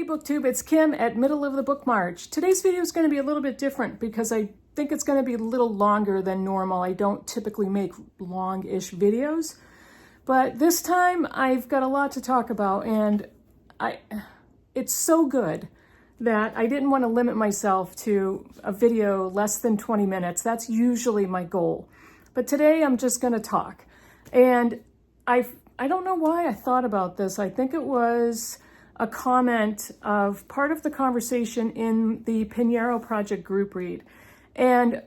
Hey BookTube, it's Kim at Middle of the Bookmarch. Today's video is going to be a little bit different because I think it's going to be a little longer than normal. I don't typically make long-ish videos, but this time I've got a lot to talk about, and it's so good that I didn't want to limit myself to a video less than 20 minutes. That's usually my goal. But today I'm just going to talk. And I don't know why I thought about this. I think it was a comment of part of the conversation in the Pinheiro Project group read. And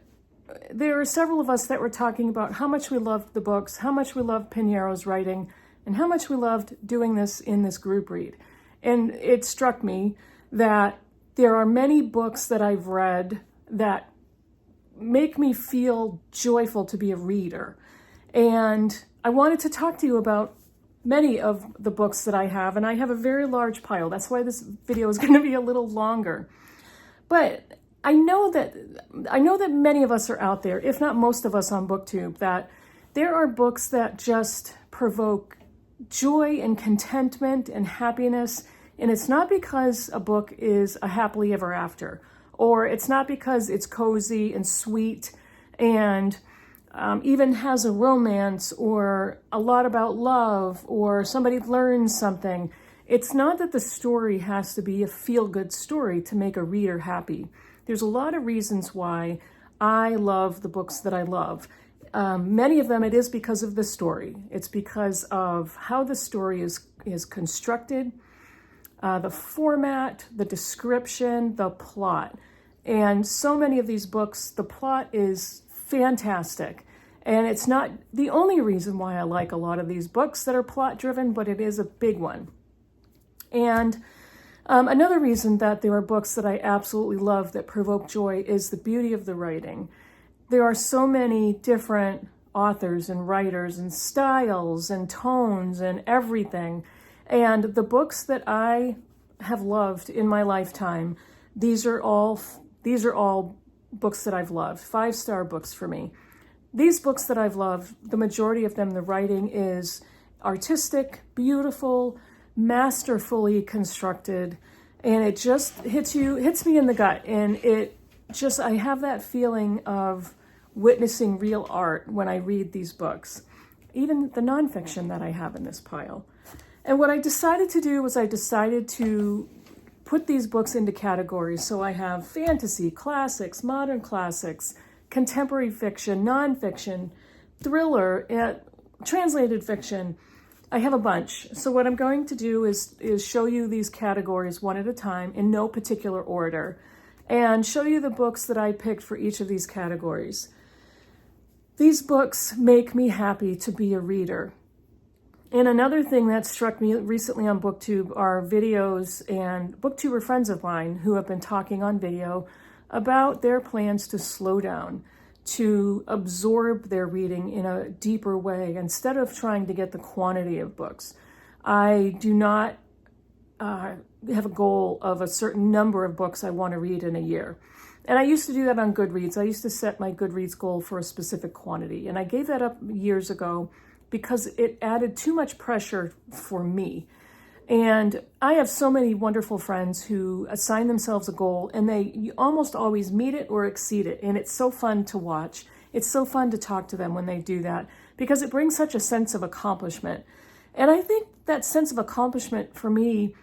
there are several of us that were talking about how much we loved the books, how much we loved Pinheiro's writing, and how much we loved doing this in this group read. And it struck me that there are many books that I've read that make me feel joyful to be a reader. And I wanted to talk to you about many of the books that I have, and I have a very large pile. That's why this video is going to be a little longer. But I know that many of us are out there, if not most of us on BookTube, that there are books that just provoke joy and contentment and happiness. And it's not because a book is a happily ever after, or it's not because it's cozy and sweet and even has a romance or a lot about love or somebody learns something. It's not that the story has to be a feel-good story to make a reader happy. There's a lot of reasons why I love the books that I love. Many of them, it is because of the story. It's because of how the story is constructed, the format, the description, the plot. And so many of these books, the plot is fantastic. And it's not the only reason why I like a lot of these books that are plot driven, but it is a big one. And another reason that there are books that I absolutely love that provoke joy is the beauty of the writing. There are so many different authors and writers and styles and tones and everything. And the books that I have loved in my lifetime, these are all books that I've loved, 5-star books for me. These books that I've loved, the majority of them, the writing is artistic, beautiful, masterfully constructed, and it just hits me in the gut. And I have that feeling of witnessing real art when I read these books, even the nonfiction that I have in this pile. And what I decided to do was I decided to put these books into categories. So I have fantasy, classics, modern classics, contemporary fiction, nonfiction, thriller, translated fiction. I have a bunch. So what I'm going to do is show you these categories one at a time in no particular order, and show you the books that I picked for each of these categories. These books make me happy to be a reader. And another thing that struck me recently on BookTube are videos and BookTuber friends of mine who have been talking on video about their plans to slow down, to absorb their reading in a deeper way instead of trying to get the quantity of books. I do not have a goal of a certain number of books I want to read in a year. And I used to do that on Goodreads. I used to set my Goodreads goal for a specific quantity. And I gave that up years ago because it added too much pressure for me. And I have so many wonderful friends who assign themselves a goal, and you almost always meet it or exceed it. And it's so fun to watch. It's so fun to talk to them when they do that because it brings such a sense of accomplishment. And I think that sense of accomplishment for me,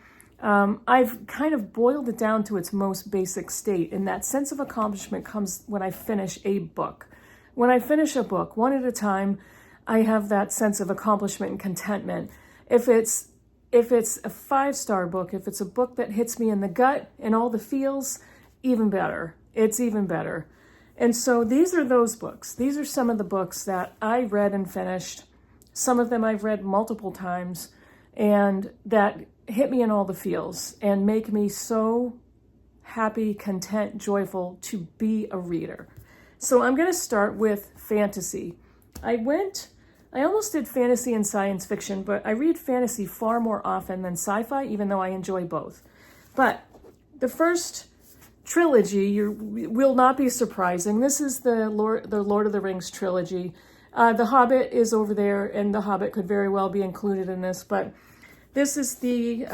I've kind of boiled it down to its most basic state. And that sense of accomplishment comes when I finish a book. When I finish a book, one at a time, I have that sense of accomplishment and contentment. If it's a 5-star book, if it's a book that hits me in the gut and all the feels, even better. It's even better. And so these are those books. These are some of the books that I read and finished. Some of them I've read multiple times and that hit me in all the feels and make me so happy, content, joyful to be a reader. So I'm going to start with fantasy. I almost did fantasy and science fiction, but I read fantasy far more often than sci-fi, even though I enjoy both. But the first trilogy will not be surprising. This is the Lord of the Rings trilogy. The Hobbit is over there, and The Hobbit could very well be included in this, but this is the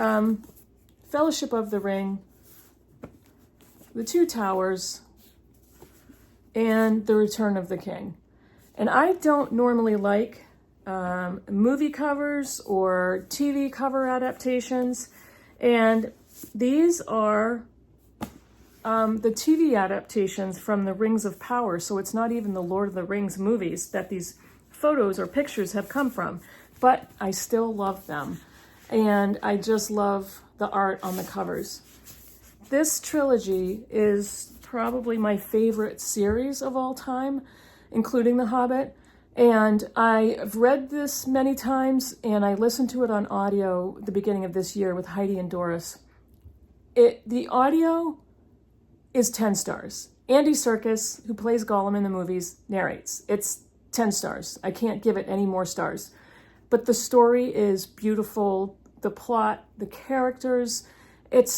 Fellowship of the Ring, The Two Towers, and The Return of the King. And I don't normally like movie covers or TV cover adaptations, and these are the TV adaptations from the Rings of Power, so it's not even the Lord of the Rings movies that these photos or pictures have come from, but I still love them, and I just love the art on the covers. This trilogy is probably my favorite series of all time, including The Hobbit, and I've read this many times, and I listened to it on audio at the beginning of this year with Heidi and Doris. The audio is 10 stars. Andy Serkis, who plays Gollum in the movies, narrates. It's 10 stars. I can't give it any more stars. But the story is beautiful, the plot, the characters, it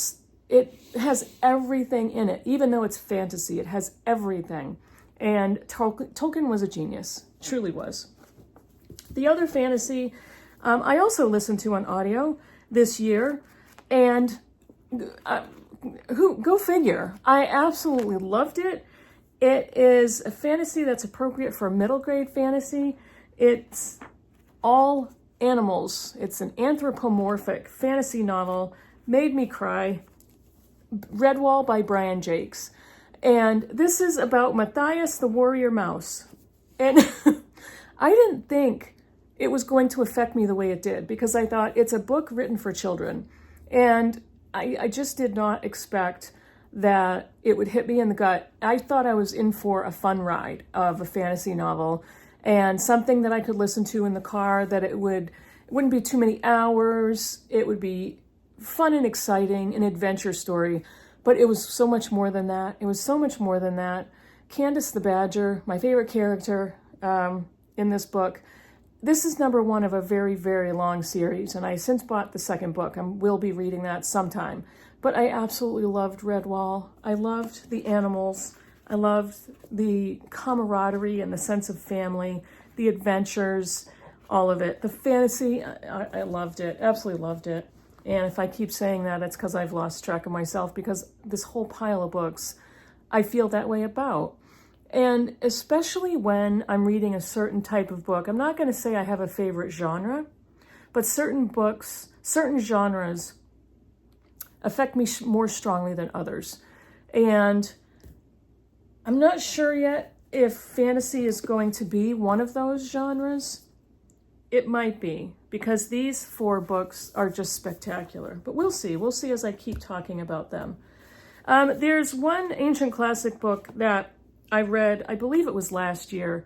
has everything in it. Even though it's fantasy, it has everything. And Tolkien was a genius, truly was. The other fantasy I also listened to on audio this year, and go figure, I absolutely loved it. It is a fantasy that's appropriate for middle grade fantasy. It's all animals. It's an anthropomorphic fantasy novel, made me cry. Redwall by Brian Jakes. And this is about Matthias the warrior mouse. And I didn't think it was going to affect me the way it did, because I thought it's a book written for children. And I just did not expect that it would hit me in the gut. I thought I was in for a fun ride of a fantasy novel and something that I could listen to in the car, that it wouldn't be too many hours. It would be fun and exciting, an adventure story. But it was so much more than that. It was so much more than that. Candace the Badger, my favorite character in this book. This is number one of a very, very long series, and I since bought the second book. I will be reading that sometime. But I absolutely loved Redwall. I loved the animals. I loved the camaraderie and the sense of family, the adventures, all of it. The fantasy, I loved it, absolutely loved it. And if I keep saying that, it's because I've lost track of myself, because this whole pile of books I feel that way about. And especially when I'm reading a certain type of book, I'm not going to say I have a favorite genre, but certain books, certain genres affect me more strongly than others. And I'm not sure yet if fantasy is going to be one of those genres. It might be, because these 4 books are just spectacular. But we'll see. We'll see as I keep talking about them. There's one ancient classic book that I read, I believe it was last year.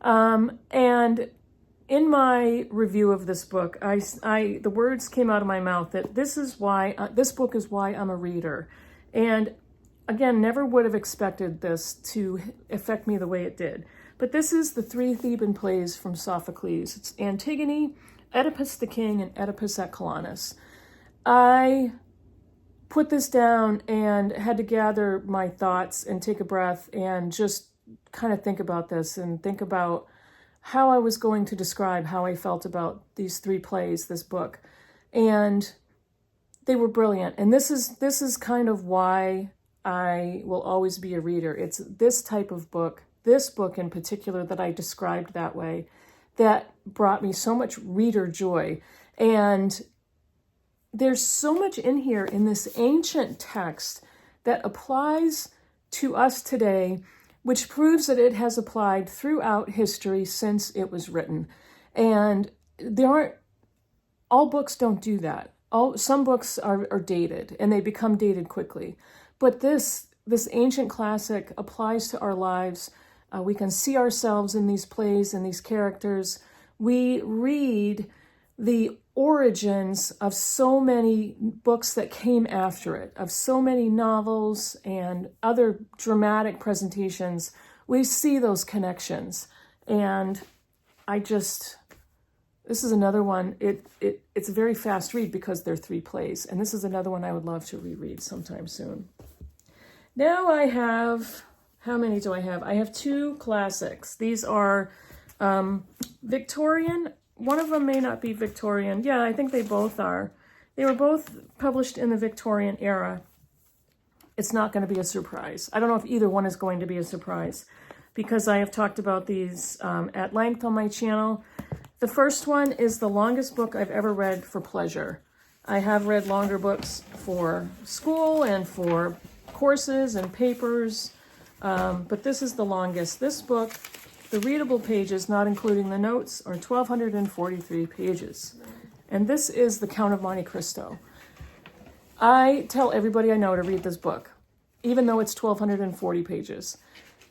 And in my review of this book, the words came out of my mouth that this book is why I'm a reader. And again, never would have expected this to affect me the way it did. But this is the 3 Theban plays from Sophocles. It's Antigone, Oedipus the King, and Oedipus at Colonus. I put this down and had to gather my thoughts and take a breath and just kind of think about this and think about how I was going to describe how I felt about these 3 plays, this book. And they were brilliant. And this is kind of why I will always be a reader. It's this type of book, this book in particular that I described that way, that brought me so much reader joy. And there's so much in here in this ancient text that applies to us today, which proves that it has applied throughout history since it was written. And all books don't do that. Some books are dated, and they become dated quickly. But this ancient classic applies to our lives. We can see ourselves in these plays and these characters. We read the origins of so many books that came after it, of so many novels and other dramatic presentations. We see those connections. And this is another one. It's a very fast read because they're 3 plays. And this is another one I would love to reread sometime soon. Now I have, how many do I have? I have 2 classics. These are Victorian. One of them may not be Victorian. Yeah, I think they both are. They were both published in the Victorian era. It's not going to be a surprise. I don't know if either one is going to be a surprise because I have talked about these at length on my channel. The first one is the longest book I've ever read for pleasure. I have read longer books for school and for courses and papers, but this is the longest. This book, the readable pages, not including the notes, are 1,243 pages. And this is The Count of Monte Cristo. I tell everybody I know to read this book, even though it's 1,240 pages.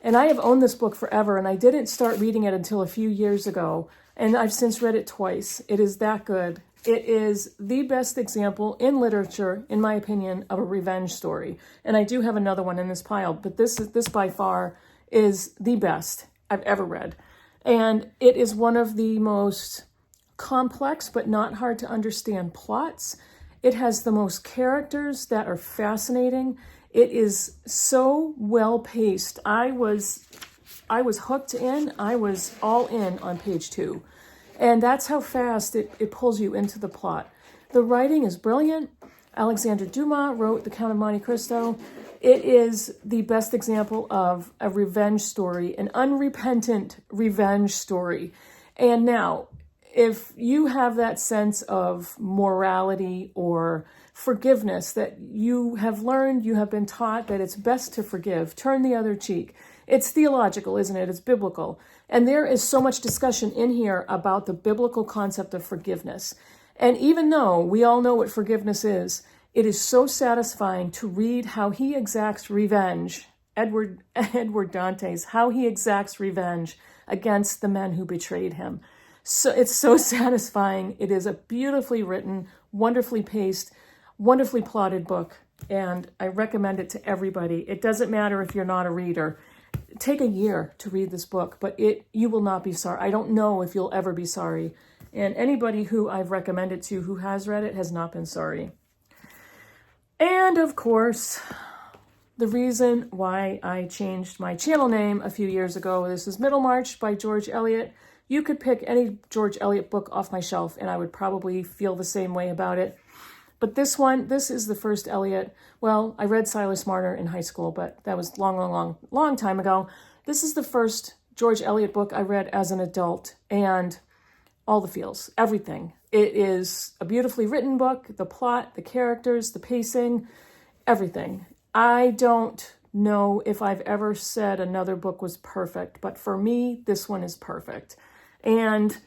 And I have owned this book forever, and I didn't start reading it until a few years ago, and I've since read it twice. It is that good. It is the best example in literature, in my opinion, of a revenge story. And I do have another one in this pile, but this by far is the best I've ever read. And it is one of the most complex but not hard to understand plots. It has the most characters that are fascinating. It is so well paced. I was hooked in. I was all in on page 2. And that's how fast it pulls you into the plot. The writing is brilliant. Alexandre Dumas wrote The Count of Monte Cristo. It is the best example of a revenge story, an unrepentant revenge story. And now, if you have that sense of morality or forgiveness that you have learned, you have been taught that it's best to forgive, turn the other cheek. It's theological, isn't it? It's biblical. And there is so much discussion in here about the biblical concept of forgiveness. And even though we all know what forgiveness is, it is so satisfying to read how he exacts revenge, Edward Dante's, how he exacts revenge against the men who betrayed him. So it's so satisfying. It is a beautifully written, wonderfully paced, wonderfully plotted book, and I recommend it to everybody. It doesn't matter if you're not a reader. Take a year to read this book, but you will not be sorry. I don't know if you'll ever be sorry. And anybody who I've recommended to who has read it has not been sorry. And of course, the reason why I changed my channel name a few years ago, this is Middlemarch by George Eliot. You could pick any George Eliot book off my shelf and I would probably feel the same way about it. But this is the first Eliot. Well, I read Silas Marner in high school, but that was long time ago. This is the first George Eliot book I read as an adult, and all the feels, everything. It is a beautifully written book, the plot, the characters, the pacing, everything. I don't know if I've ever said another book was perfect, but for me, this one is perfect. And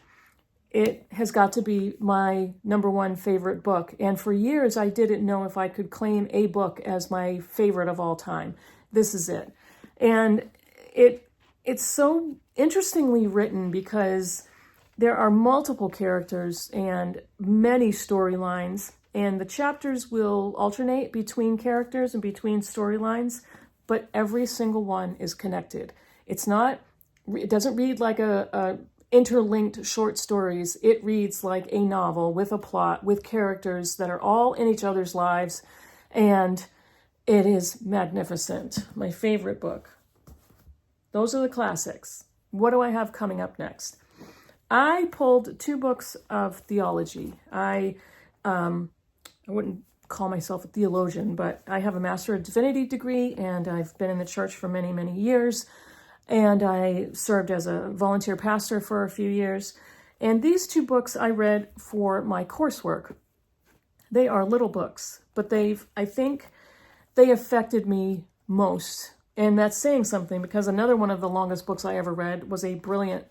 it has got to be my #1 favorite book. And for years, I didn't know if I could claim a book as my favorite of all time. This is it. And it's so interestingly written because there are multiple characters and many storylines, and the chapters will alternate between characters and between storylines, but every single one is connected. It doesn't read like a interlinked short stories. It reads like a novel with a plot, with characters that are all in each other's lives, and it is magnificent. My favorite book. Those are the classics. What do I have coming up next? I pulled 2 books of theology. I wouldn't call myself a theologian, but I have a Master of Divinity degree, and I've been in the church for many, many years. And I served as a volunteer pastor for a few years. And these 2 books I read for my coursework. They are little books, but I think they affected me most. And that's saying something, because another one of the longest books I ever read was a brilliant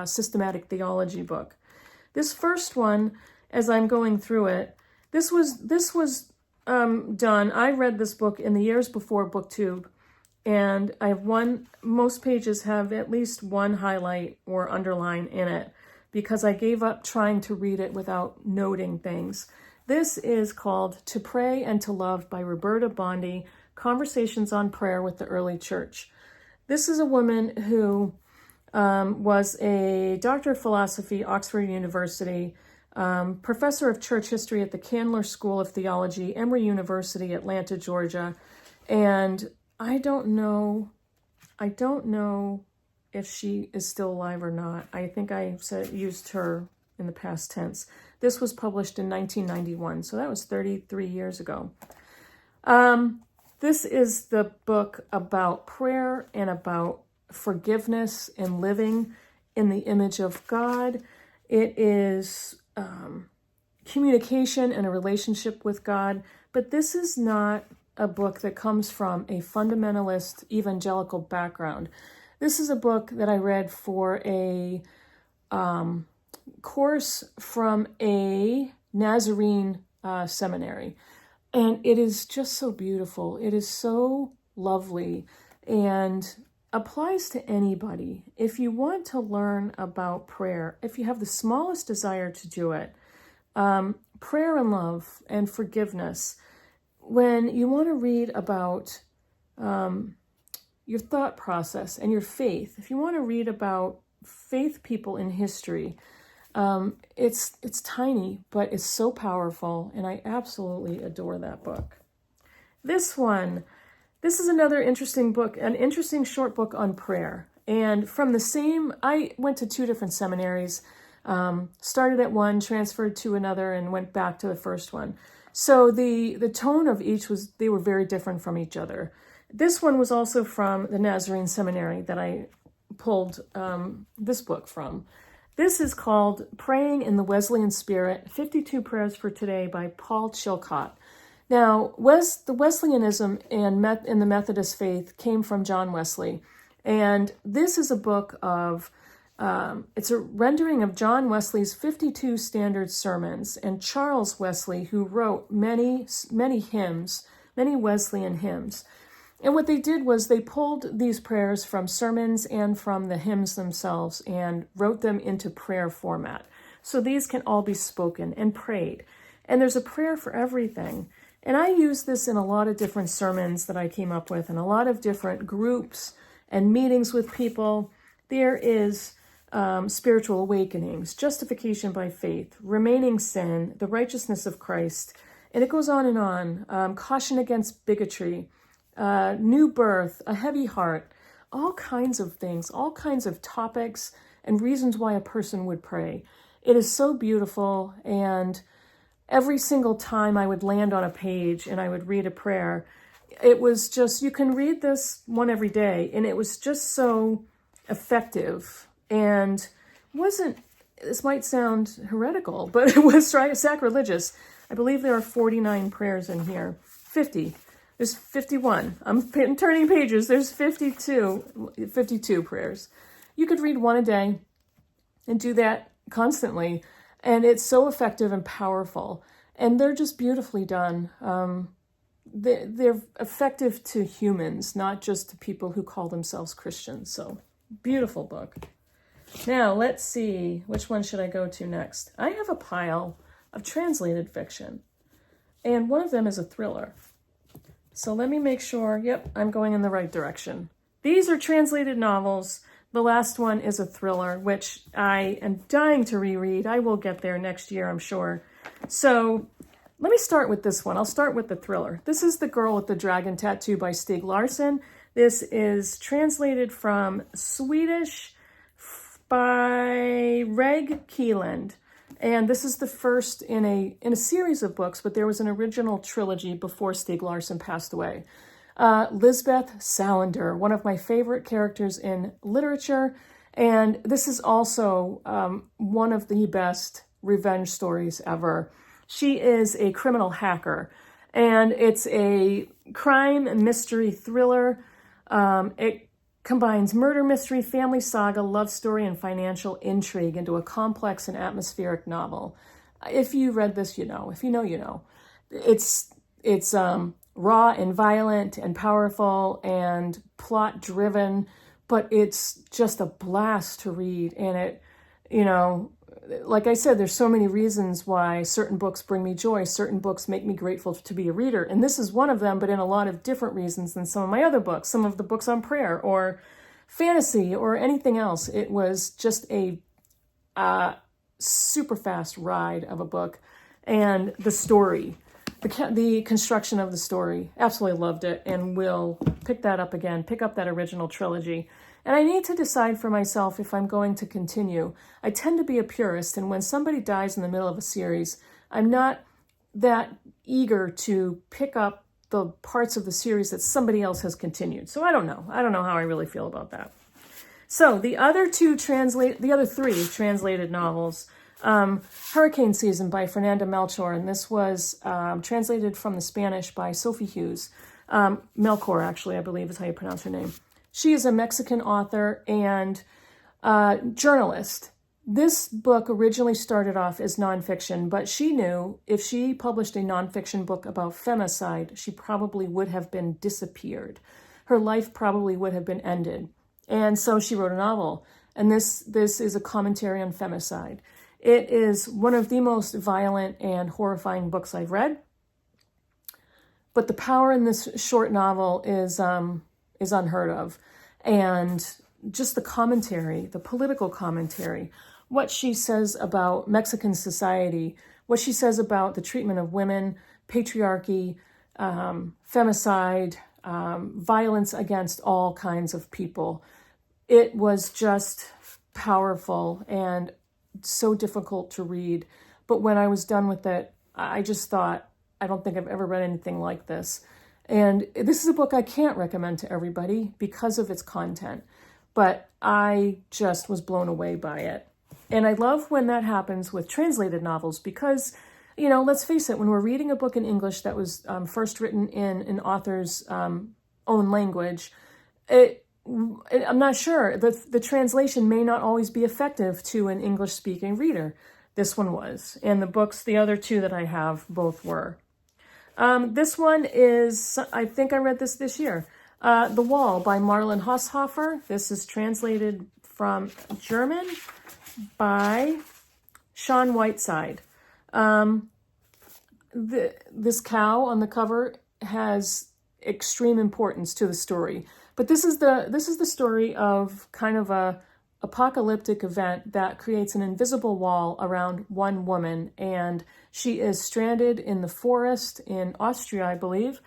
systematic theology book. This first one, as I'm going through it, this was done. I read this book in the years before BookTube. And most pages have at least one highlight or underline in it because I gave up trying to read it without noting things. This is called To Pray and to Love by Roberta Bondi, Conversations on Prayer with the Early Church. This is a woman who was a doctor of philosophy, Oxford University, professor of church history at the Candler School of Theology, Emory University, Atlanta, Georgia, and I don't know if she is still alive or not. I think I used her in the past tense. This was published in 1991, so that was 33 years ago. This is the book about prayer and about forgiveness and living in the image of God. It is communication and a relationship with God, but this is not a book that comes from a fundamentalist evangelical background. This is a book that I read for a course from a Nazarene seminary. And it is just so beautiful. It is so lovely and applies to anybody. If you want to learn about prayer, if you have the smallest desire to do it, prayer and love and forgiveness, when you want to read about your thought process and your faith, if you want to read about faith people in history, it's tiny, but it's so powerful, and I absolutely adore that book. This is another interesting book, an interesting short book on prayer. And from the same, I went to 2 different seminaries, started at one, transferred to another, and went back to the first one. So the tone of each they were very different from each other. This one was also from the Nazarene Seminary that I pulled this book from. This is called Praying in the Wesleyan Spirit, 52 Prayers for Today by Paul Chilcott. Now, the Wesleyanism and the Methodist faith came from John Wesley. And this is a book of, it's a rendering of John Wesley's 52 standard sermons, and Charles Wesley, who wrote many hymns, many Wesleyan hymns. And what they did was they pulled these prayers from sermons and from the hymns themselves and wrote them into prayer format. So these can all be spoken and prayed. And there's a prayer for everything. And I use this in a lot of different sermons that I came up with, and a lot of different groups and meetings with people. There is spiritual awakenings, justification by faith, remaining sin, the righteousness of Christ, and it goes on and on. Caution against bigotry, new birth, a heavy heart, all kinds of things, all kinds of topics and reasons why a person would pray. It is so beautiful, and every single time I would land on a page and I would read a prayer, it was just, you can read this one every day, and it was just so effective and this might sound heretical, but it was sacrilegious. I believe there are 49 prayers in here, 50. There's 51. I'm turning pages. There's 52 prayers. You could read one a day and do that constantly. And it's so effective and powerful. And they're just beautifully done. They're effective to humans, not just to people who call themselves Christians. So, beautiful book. Now, let's see. Which one should I go to next? I have a pile of translated fiction. And one of them is a thriller. So let me make sure, yep, I'm going in the right direction. These are translated novels. The last one is a thriller, which I am dying to reread. I will get there next year, I'm sure. So let me start with this one. I'll start with the thriller. This is The Girl with the Dragon Tattoo by Stieg Larsson. This is translated from Swedish by Reg Keeland. And this is the first in a series of books, but there was an original trilogy before Stieg Larsson passed away. Lisbeth Salander, one of my favorite characters in literature, and this is also one of the best revenge stories ever. She is a criminal hacker, and it's a crime and mystery thriller. It combines murder mystery, family saga, love story, and financial intrigue into a complex and atmospheric novel. If you read this, you know. If you know, you know. It's raw and violent and powerful and plot-driven, but it's just a blast to read. And it, like I said, there's so many reasons why certain books bring me joy. Certain books make me grateful to be a reader. And this is one of them, but in a lot of different reasons than some of my other books, some of the books on prayer or fantasy or anything else. It was just a super fast ride of a book. And the story, the construction of the story, absolutely loved it, and will pick that up again, pick up that original trilogy. And I need to decide for myself if I'm going to continue. I tend to be a purist, and when somebody dies in the middle of a series, I'm not that eager to pick up the parts of the series that somebody else has continued. So I don't know. I don't know how I really feel about that. So the other three translated novels, Hurricane Season by Fernanda Melchor, and this was translated from the Spanish by Sophie Hughes. Melchor, actually, I believe is how you pronounce her name. She is a Mexican author and journalist. This book originally started off as nonfiction, but she knew if she published a nonfiction book about femicide, she probably would have been disappeared. Her life probably would have been ended. And so she wrote a novel. And this is a commentary on femicide. It is one of the most violent and horrifying books I've read. But the power in this short novel is unheard of. And just the commentary, the political commentary, what she says about Mexican society, what she says about the treatment of women, patriarchy, femicide, violence against all kinds of people. It was just powerful and so difficult to read. But when I was done with it, I just thought, I don't think I've ever read anything like this. And this is a book I can't recommend to everybody because of its content. But I just was blown away by it. And I love when that happens with translated novels because, you know, let's face it, when we're reading a book in English that was first written in an author's own language, I'm not sure. The translation may not always be effective to an English-speaking reader. This one was. And the other two that I have, both were. This one is, I think I read this year. The Wall by Marlon Haushofer. This is translated from German by Sean Whiteside. This cow on the cover has extreme importance to the story. But this is the story of kind of a apocalyptic event that creates an invisible wall around one woman, and she is stranded in the forest in Austria, I believe,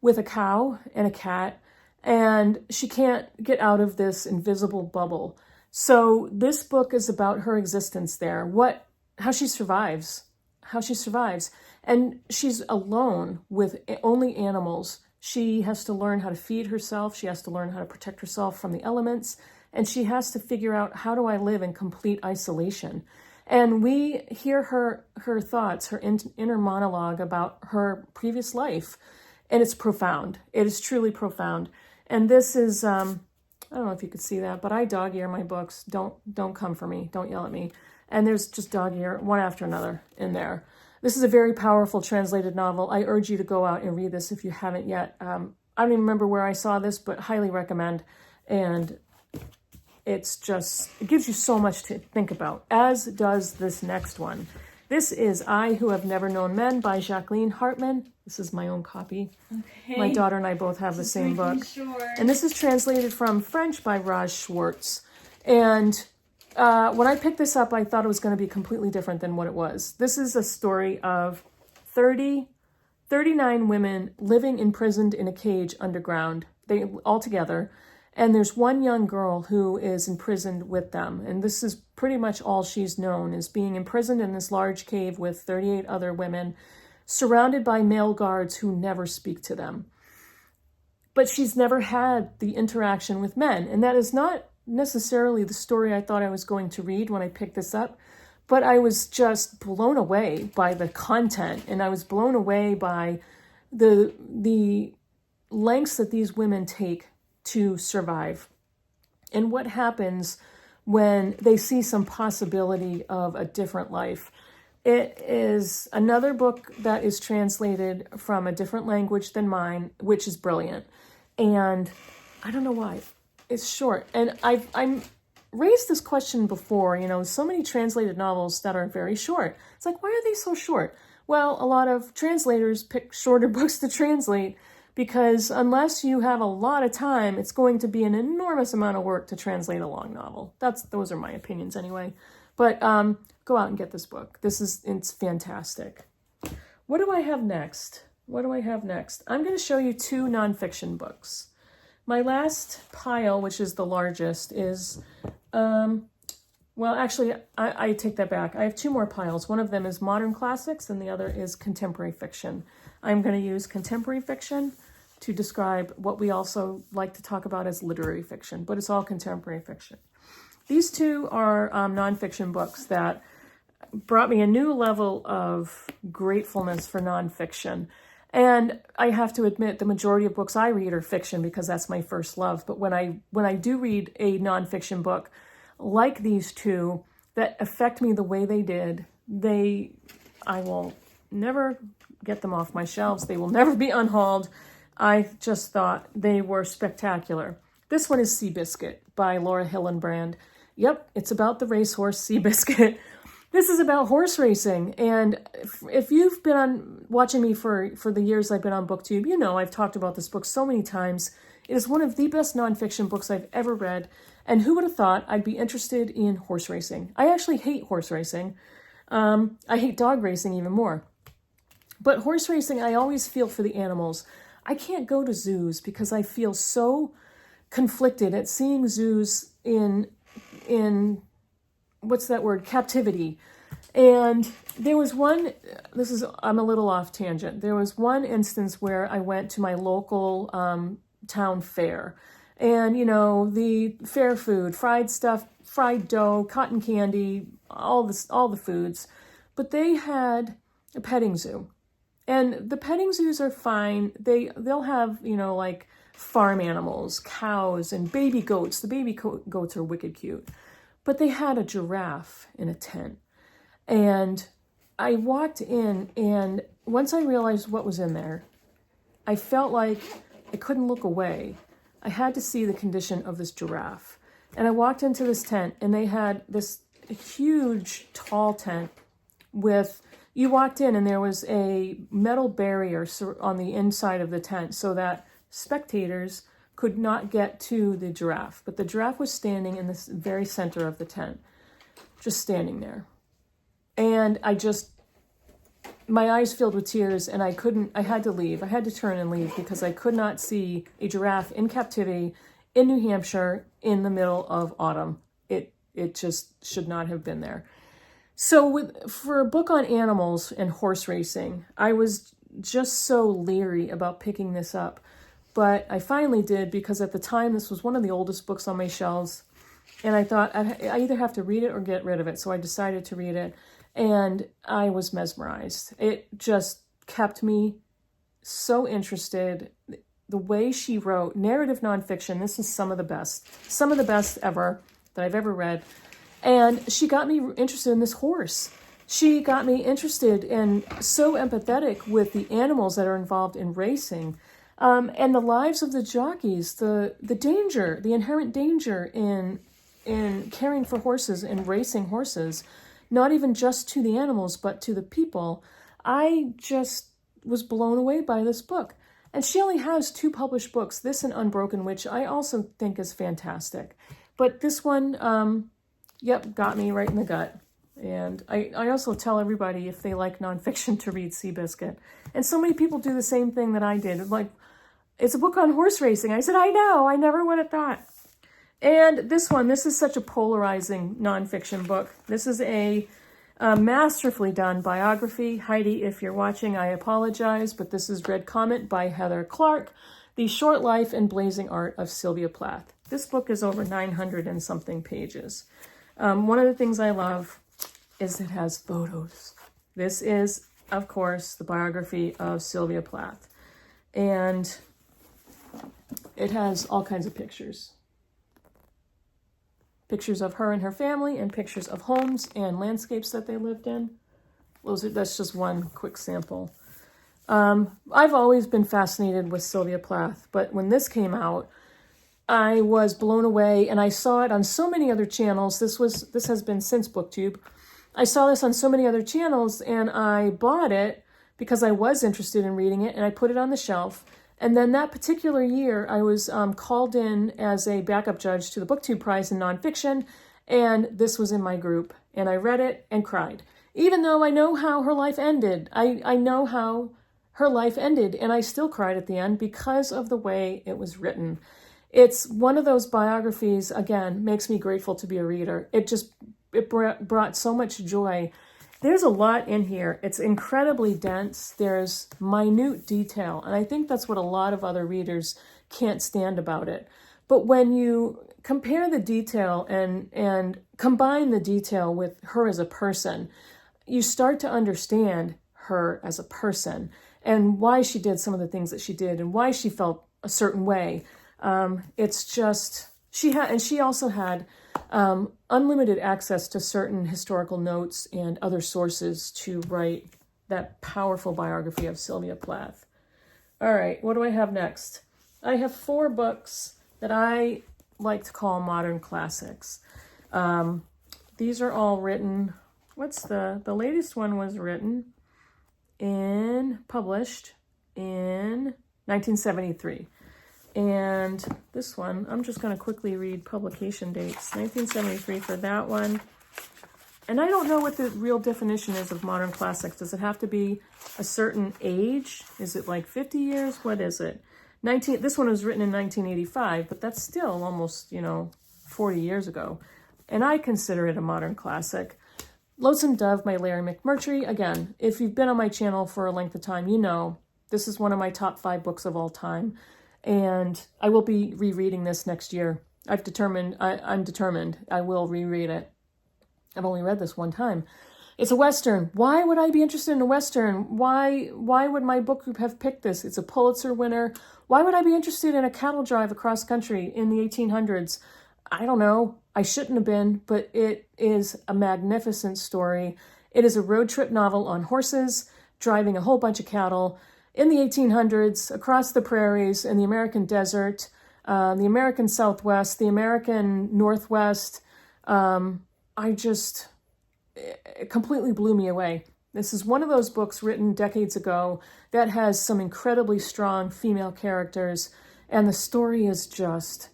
with a cow and a cat, and she can't get out of this invisible bubble. So this book is about her existence there, how she survives, and she's alone with only animals. She has to learn how to feed herself. She has to learn how to protect herself from the elements. And she has to figure out, how do I live in complete isolation? And we hear her thoughts, her inner monologue about her previous life. And it's profound. It is truly profound. And this is, I don't know if you could see that, but I dog ear my books. Don't come for me. Don't yell at me. And there's just dog ear, one after another in there. This is a very powerful translated novel. I urge you to go out and read this if you haven't yet. I don't even remember where I saw this, but highly recommend. And it gives you so much to think about, as does this next one. This is I Who Have Never Known Men by Jacqueline Hartman. This is my own copy. Okay. My daughter and I both have the same book. Sure. And this is translated from French by Raj Schwartz. And when I picked this up, I thought it was going to be completely different than what it was. This is a story of 39 women living imprisoned in a cage underground, all together. And there's one young girl who is imprisoned with them. And this is pretty much all she's known, is being imprisoned in this large cave with 38 other women, surrounded by male guards who never speak to them. But she's never had the interaction with men. And that is not necessarily the story I thought I was going to read when I picked this up, but I was just blown away by the content, and I was blown away by the lengths that these women take to survive, and what happens when they see some possibility of a different life. It is another book that is translated from a different language than mine, which is brilliant, and I don't know why. It's short. And I've raised this question before, so many translated novels that are very short. It's like, why are they so short? Well, a lot of translators pick shorter books to translate because unless you have a lot of time, it's going to be an enormous amount of work to translate a long novel. Those are my opinions anyway. But go out and get this book. It's fantastic. What do I have next? I'm going to show you two nonfiction books. My last pile, which is the largest, is, well, actually, I take that back. I have two more piles. One of them is modern classics, and the other is contemporary fiction. I'm going to use contemporary fiction to describe what we also like to talk about as literary fiction, but it's all contemporary fiction. These two are nonfiction books that brought me a new level of gratefulness for nonfiction. And I have to admit, the majority of books I read are fiction because that's my first love. But when I do read a nonfiction book like these two that affect me the way they did, I will never get them off my shelves. They will never be unhauled. I just thought they were spectacular. This one is Seabiscuit by Laura Hillenbrand. Yep, it's about the racehorse Seabiscuit. This is about horse racing, and if you've been watching me for the years I've been on BookTube, you know I've talked about this book so many times. It is one of the best nonfiction books I've ever read, and who would have thought I'd be interested in horse racing? I actually hate horse racing. I hate dog racing even more. But horse racing, I always feel for the animals. I can't go to zoos because I feel so conflicted at seeing zoos in what's that word? Captivity. And there was one, I'm a little off tangent. There was one instance where I went to my local town fair. And, you know, the fair food, fried stuff, fried dough, cotton candy, all the foods. But they had a petting zoo. And the petting zoos are fine. They'll have, you know, like farm animals, cows, and baby goats. The baby goats are wicked cute. But they had a giraffe in a tent. And I walked in, and once I realized what was in there, I felt like I couldn't look away. I had to see the condition of this giraffe. And I walked into this tent, and they had this huge, tall tent with, you walked in, and there was a metal barrier on the inside of the tent so that spectators could not get to the giraffe. But the giraffe was standing in the very center of the tent, just standing there. And my eyes filled with tears, and I had to leave. I had to turn and leave because I could not see a giraffe in captivity in New Hampshire in the middle of autumn. It just should not have been there. So for a book on animals and horse racing, I was just so leery about picking this up. But I finally did because at the time this was one of the oldest books on my shelves. And I thought I either have to read it or get rid of it. So I decided to read it. And I was mesmerized. It just kept me so interested. The way she wrote narrative nonfiction, this is some of the best ever that I've ever read. And she got me interested in this horse. She got me interested and so empathetic with the animals that are involved in racing. And the lives of the jockeys, the danger, the inherent danger in caring for horses and racing horses, not even just to the animals, but to the people. I just was blown away by this book. And she only has 2 published books, this and Unbroken, which I also think is fantastic. But this one, got me right in the gut. And I also tell everybody if they like nonfiction to read Seabiscuit. And so many people do the same thing that I did. Like, it's a book on horse racing. I said, I know, I never would have thought. And this is such a polarizing nonfiction book. This is a masterfully done biography. Heidi, if you're watching, I apologize, but this is Red Comet by Heather Clark, The Short Life and Blazing Art of Sylvia Plath. This book is over 900 and something pages. One of the things I love is it has photos. This is, of course, the biography of Sylvia Plath. And it has all kinds of pictures. Pictures of her and her family, and pictures of homes and landscapes that they lived in. That's just one quick sample. I've always been fascinated with Sylvia Plath, but when this came out, I was blown away, and I saw it on so many other channels. This has been since BookTube. I saw this on so many other channels, and I bought it because I was interested in reading it, and I put it on the shelf. And then that particular year, I was called in as a backup judge to the BookTube Prize in Nonfiction, and this was in my group. And I read it and cried. Even though I know how her life ended. I know how her life ended, and I still cried at the end because of the way it was written. It's one of those biographies, again, makes me grateful to be a reader. It brought so much joy. There's a lot in here. It's incredibly dense. There's minute detail, and I think that's what a lot of other readers can't stand about it. But when you compare the detail and combine the detail with her as a person, you start to understand her as a person and why she did some of the things that she did and why she felt a certain way. It's just, she also had unlimited access to certain historical notes and other sources to write that powerful biography of Sylvia Plath. All right, what do I have next? I have 4 books that I like to call modern classics. These are all written, the latest one was published in 1973. And this one, I'm just going to quickly read publication dates. 1973 for that one. And I don't know what the real definition is of modern classics. Does it have to be a certain age? Is it like 50 years? What is it? This one was written in 1985, but that's still almost, 40 years ago. And I consider it a modern classic. Lonesome Dove by Larry McMurtry. Again, if you've been on my channel for a length of time, you know this is one of my top 5 books of all time. And I will be rereading this next year. I'm determined I will reread it. I've only read this one time. It's a Western. Why would I be interested in a Western? Why would my book group have picked this? It's a Pulitzer winner. Why would I be interested in a cattle drive across country in the 1800s? I don't know. I shouldn't have been, but it is a magnificent story. It is a road trip novel on horses, driving a whole bunch of cattle in the 1800s, across the prairies, in the American desert, the American Southwest, the American Northwest. It completely blew me away. This is one of those books written decades ago that has some incredibly strong female characters, and the story is just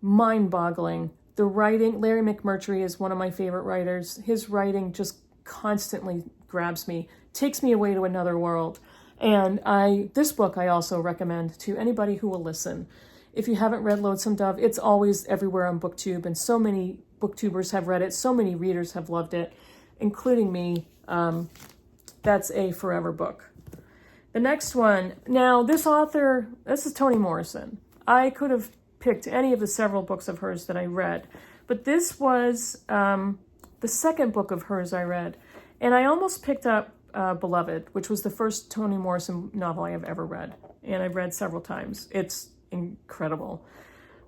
mind-boggling. The writing, Larry McMurtry is one of my favorite writers. His writing just constantly grabs me, takes me away to another world. And this book I also recommend to anybody who will listen. If you haven't read Lonesome Dove, it's always everywhere on BookTube, and so many booktubers have read it, so many readers have loved it, including me. That's a forever book. The next one, now this author, this is Toni Morrison. I could have picked any of the several books of hers that I read, but this was the second book of hers I read, and I almost picked up Beloved, which was the first Toni Morrison novel I have ever read, and I've read several times. It's incredible.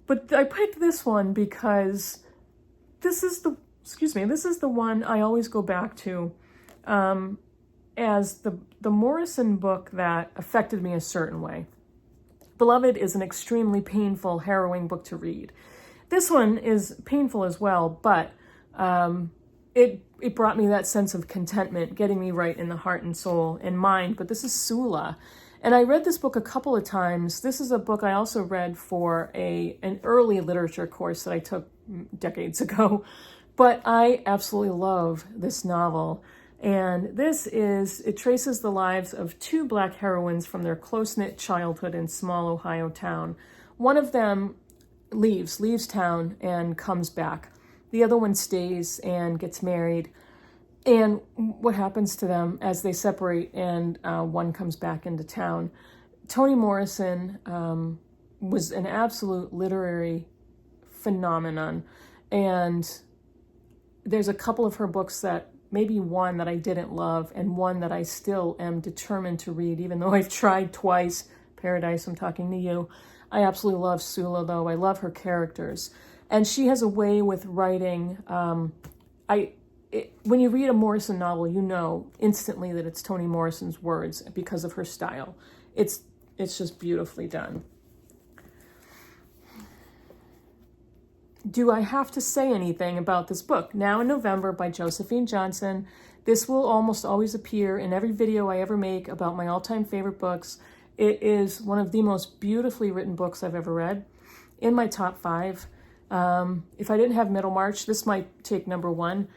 But I picked this one because this is the one I always go back to as the Morrison book that affected me a certain way. Beloved is an extremely painful, harrowing book to read. This one is painful as well, but it brought me that sense of contentment, getting me right in the heart and soul and mind. But this is Sula. And I read this book a couple of times. This is a book I also read for an early literature course that I took decades ago. But I absolutely love this novel. And it traces the lives of 2 Black heroines from their close-knit childhood in small Ohio town. One of them leaves town and comes back. The other one stays and gets married. And what happens to them as they separate and one comes back into town. Toni Morrison was an absolute literary phenomenon. And there's a couple of her books maybe one that I didn't love and one that I still am determined to read, even though I've tried twice. Paradise, I'm talking to you. I absolutely love Sula, though. I love her characters. And she has a way with writing. When you read a Morrison novel, you know instantly that it's Toni Morrison's words because of her style. It's just beautifully done. Do I have to say anything about this book? Now in November by Josephine Johnson. This will almost always appear in every video I ever make about my all-time favorite books. It is one of the most beautifully written books I've ever read, in my top 5. If I didn't have Middlemarch, this might take number 1.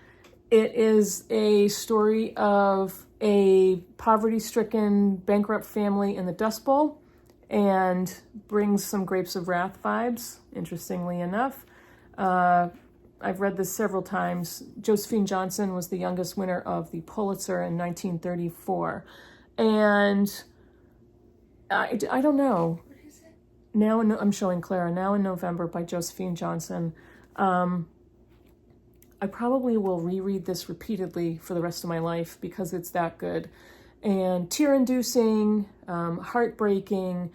It is a story of a poverty-stricken, bankrupt family in the Dust Bowl, and brings some Grapes of Wrath vibes, interestingly enough. I've read this several times. Josephine Johnson was the youngest winner of the Pulitzer in 1934. And I don't know. What is it? Now I'm showing Clara, Now in November by Josephine Johnson. I probably will reread this repeatedly for the rest of my life because it's that good. And tear-inducing, heartbreaking,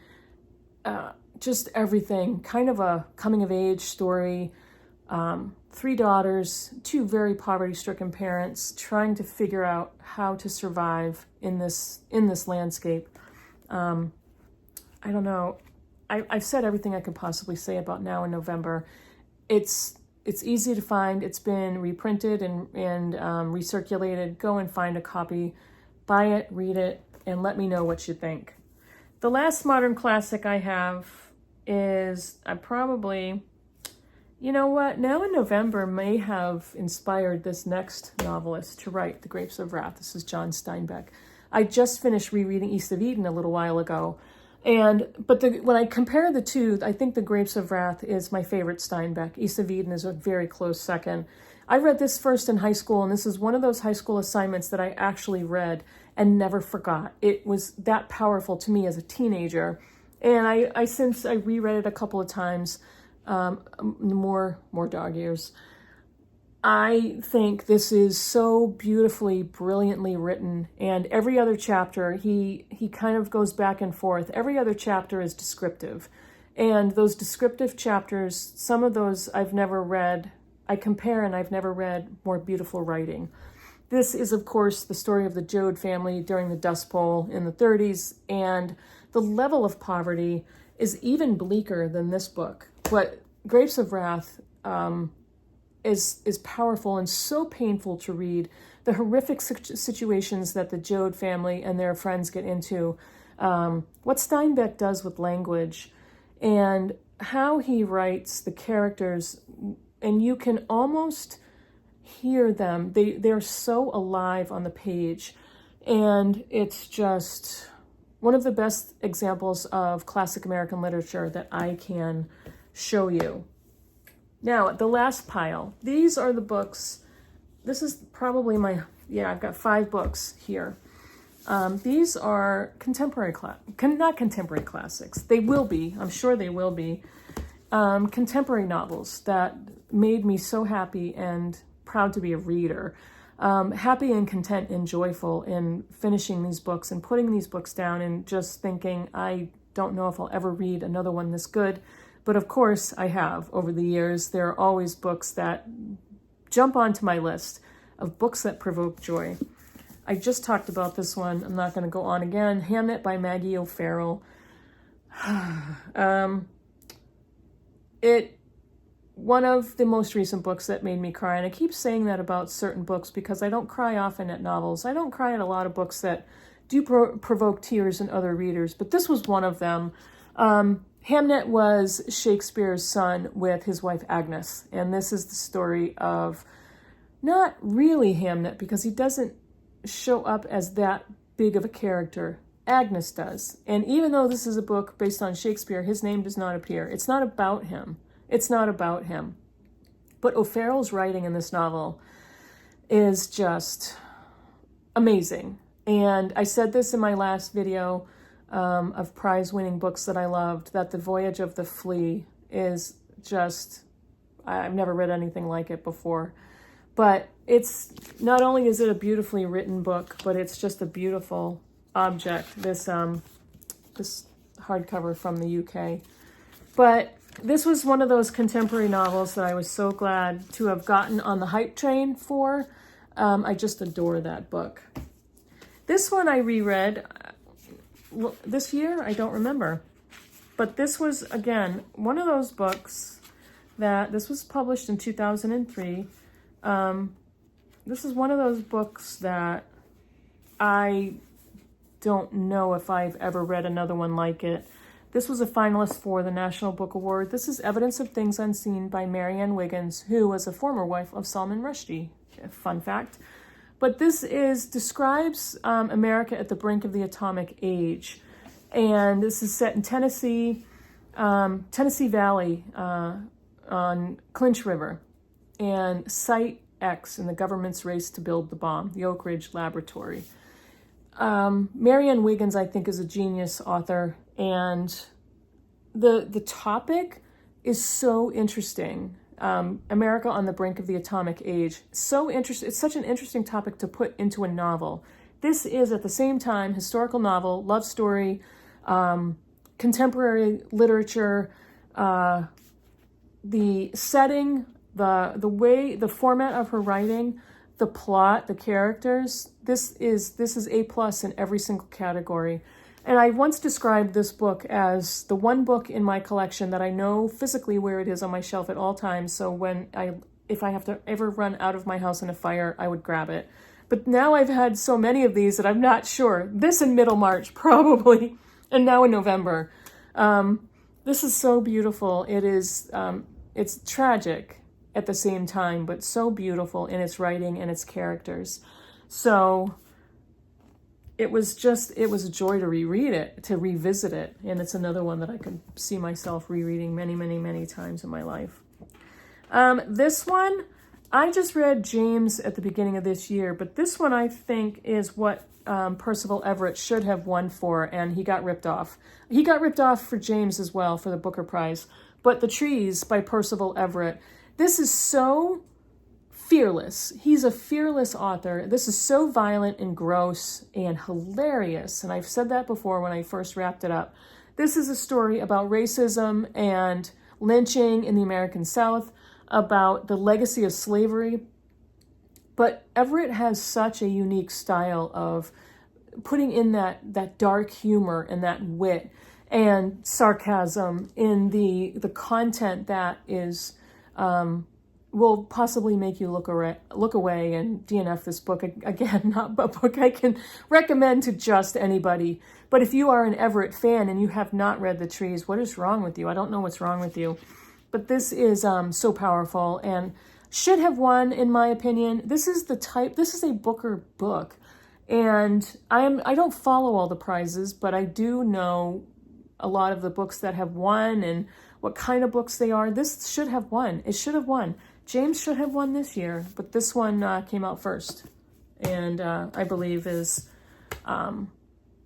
just everything. Kind of a coming-of-age story. 3 daughters, 2 very poverty-stricken parents trying to figure out how to survive in this landscape. I don't know. I've said everything I could possibly say about Now in November. It's easy to find. It's been reprinted and recirculated. Go and find a copy, buy it, read it, and let me know what you think. The last modern classic I have is you know what? Now in November may have inspired this next novelist to write The Grapes of Wrath. This is John Steinbeck. I just finished rereading East of Eden a little while ago. But when I compare the two, I think The Grapes of Wrath is my favorite Steinbeck. East of Eden is a very close second. I read this first in high school, and this is one of those high school assignments that I actually read and never forgot. It was that powerful to me as a teenager. And I since I reread it a couple of times, more dog ears. I think this is so beautifully, brilliantly written, and every other chapter, he kind of goes back and forth. Every other chapter is descriptive, and those descriptive chapters, some of those I've never read. I compare, and I've never read more beautiful writing. This is, of course, the story of the Joad family during the Dust Bowl in the 30s, and the level of poverty is even bleaker than this book. But Grapes of Wrath is powerful and so painful to read. The horrific situations that the Joad family and their friends get into, what Steinbeck does with language, and how he writes the characters, and you can almost hear them. They're so alive on the page, and it's just one of the best examples of classic American literature that I can show you. Now, the last pile. These are the books. This is probably I've got 5 books here. These are not contemporary classics. They will be, I'm sure they will be, contemporary novels that made me so happy and proud to be a reader. Happy and content and joyful in finishing these books and putting these books down and just thinking, I don't know if I'll ever read another one this good. But of course I have over the years. There are always books that jump onto my list of books that provoke joy. I just talked about this one. I'm not going to go on again. Hamnet by Maggie O'Farrell. One of the most recent books that made me cry, and I keep saying that about certain books because I don't cry often at novels. I don't cry at a lot of books that do provoke tears in other readers, but this was one of them. Hamnet was Shakespeare's son with his wife Agnes, and this is the story of not really Hamnet because he doesn't show up as that big of a character. Agnes does, and even though this is a book based on Shakespeare, his name does not appear. It's not about him. It's not about him. But O'Farrell's writing in this novel is just amazing, and I said this in my last video of prize-winning books that I loved, that The Voyage of the Flea is just, I've never read anything like it before. But it's, not only is it a beautifully written book, but it's just a beautiful object, this hardcover from the UK. But this was one of those contemporary novels that I was so glad to have gotten on the hype train for. I just adore that book. This one I reread this year, I don't remember. But this was, again, one of those books that, this was published in 2003. This is one of those books that I don't know if I've ever read another one like it. This was a finalist for the National Book Award. This is Evidence of Things Unseen by Marianne Wiggins, who was a former wife of Salman Rushdie. Fun fact. But this describes America at the brink of the atomic age. And this is set in Tennessee, Tennessee Valley, on Clinch River, and Site X in the government's race to build the bomb, the Oak Ridge Laboratory. Marianne Wiggins, I think, is a genius author, and the topic is so interesting. America on the brink of the atomic age. So interesting. It's such an interesting topic to put into a novel. This is at the same time historical novel, love story, contemporary literature, the setting, the way, the format of her writing, the plot, the characters. This is A+ in every single category. And I once described this book as the one book in my collection that I know physically where it is on my shelf at all times. So if I have to ever run out of my house in a fire, I would grab it. But now I've had so many of these that I'm not sure. This in Middlemarch, probably. And now in November. This is so beautiful. It is, it's tragic at the same time, but so beautiful in its writing and its characters. So it was a joy to reread it, to revisit it. And it's another one that I could see myself rereading many, many, many times in my life. This one, I just read James at the beginning of this year, but this one I think is what Percival Everett should have won for, and he got ripped off. He got ripped off for James as well, for the Booker Prize. But The Trees by Percival Everett, this is so fearless. He's a fearless author. This is so violent and gross and hilarious. And I've said that before when I first wrapped it up. This is a story about racism and lynching in the American South, about the legacy of slavery. But Everett has such a unique style of putting in that dark humor and that wit and sarcasm in the content that is will possibly make you look away and DNF this book. Again, not a book I can recommend to just anybody. But if you are an Everett fan and you have not read The Trees, what is wrong with you? I don't know what's wrong with you. But this is so powerful and should have won, in my opinion. This is a Booker book. And I don't follow all the prizes, but I do know a lot of the books that have won and what kind of books they are. This should have won. It should have won. James should have won this year, but this one came out first, and I believe is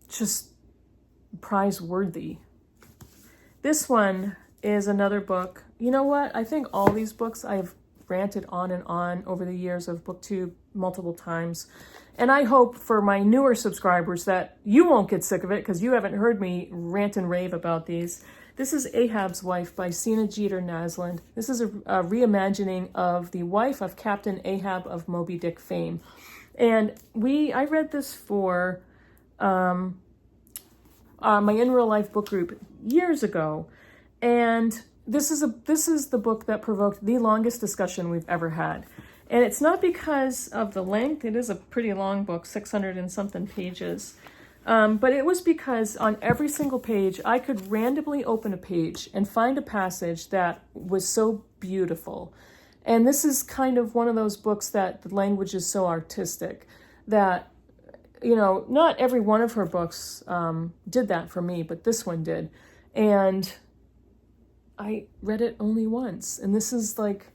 just prize-worthy. This one is another book. You know what? I think all these books I've ranted on and on over the years of BookTube multiple times, and I hope for my newer subscribers that you won't get sick of it because you haven't heard me rant and rave about these. This is Ahab's Wife by Sina Jeter Naslund. This is a reimagining of the wife of Captain Ahab of Moby Dick fame. And I read this for my In Real Life book group years ago. And this is the book that provoked the longest discussion we've ever had. And it's not because of the length. It is a pretty long book, 600 and something pages. But it was because on every single page, I could randomly open a page and find a passage that was so beautiful. And this is kind of one of those books that the language is so artistic that, you know, not every one of her books did that for me, but this one did. And I read it only once. And this is like,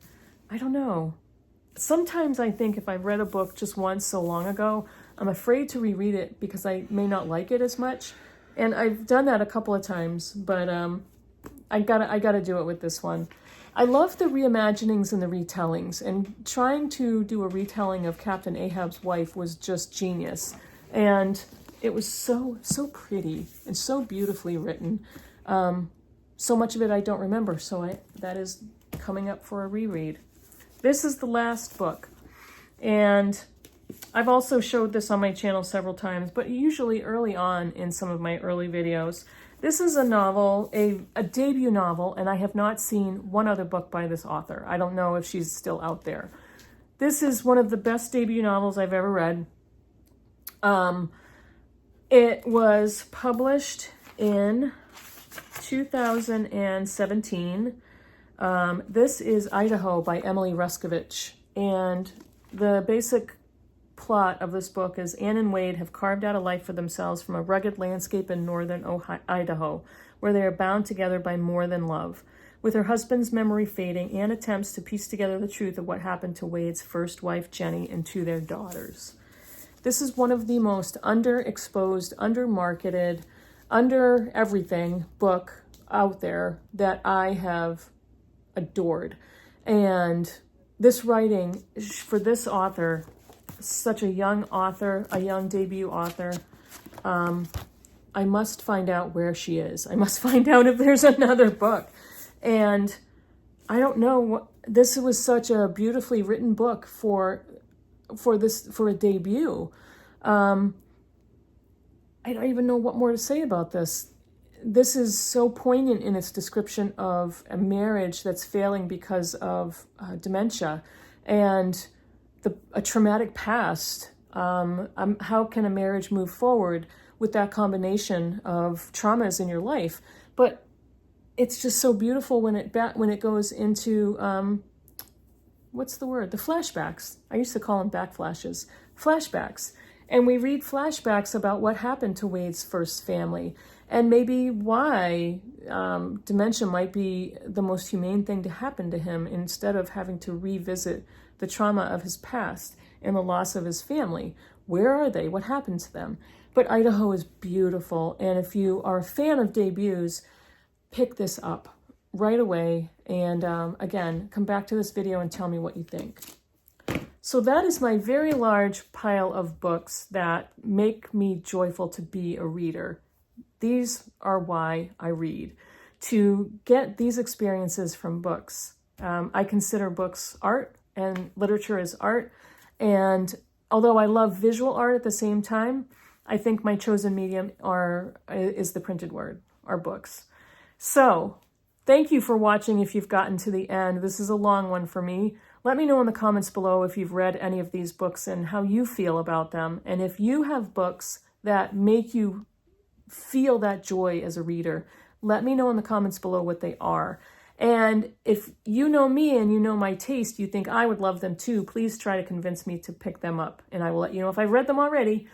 I don't know. Sometimes I think if I've read a book just once so long ago, I'm afraid to reread it because I may not like it as much. And I've done that a couple of times, but I gotta do it with this one. I love the reimaginings and the retellings, and trying to do a retelling of Captain Ahab's Wife was just genius. And it was so pretty and so beautifully written. So much of it I don't remember, so that is coming up for a reread. This is the last book, and I've also showed this on my channel several times, but usually early on in some of my early videos. This is a novel, a debut novel, and I have not seen one other book by this author. I don't know if she's still out there. This is one of the best debut novels I've ever read. It was published in 2017. This is Idaho by Emily Ruskovich, and the basic plot of this book is Anne and Wade have carved out a life for themselves from a rugged landscape in northern Idaho, where they are bound together by more than love. With her husband's memory fading, Anne attempts to piece together the truth of what happened to Wade's first wife, Jenny, and to their daughters. This is one of the most underexposed, undermarketed, under everything book out there that I have adored. And this writing for this author, such a young author, a young debut author, I must find out where she is. I must find out if there's another book. And I don't know, this was such a beautifully written book for a debut. I don't even know what more to say about this. This is so poignant in its description of a marriage that's failing because of dementia and a traumatic past. How can a marriage move forward with that combination of traumas in your life? But it's just so beautiful when it goes into what's the word? The flashbacks. I used to call them backflashes. Flashbacks. And we read flashbacks about what happened to Wade's first family and maybe why dementia might be the most humane thing to happen to him instead of having to revisit the trauma of his past and the loss of his family. Where are they? What happened to them? But Idaho is beautiful. And if you are a fan of debuts, pick this up right away. And again, come back to this video and tell me what you think. So that is my very large pile of books that make me joyful to be a reader. These are why I read, to get these experiences from books. I consider books art and literature as art. And although I love visual art at the same time, I think my chosen medium is the printed word, are books. So thank you for watching if you've gotten to the end. This is a long one for me. Let me know in the comments below if you've read any of these books and how you feel about them. And if you have books that make you feel that joy as a reader, let me know in the comments below what they are. And if you know me and you know my taste, you think I would love them too, please try to convince me to pick them up. And I will let you know if I've read them already.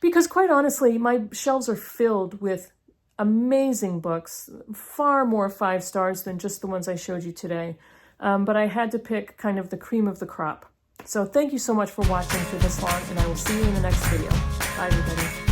Because quite honestly, my shelves are filled with amazing books, far more 5 stars than just the ones I showed you today. But I had to pick kind of the cream of the crop. So thank you so much for watching for this long, and I will see you in the next video. Bye, everybody.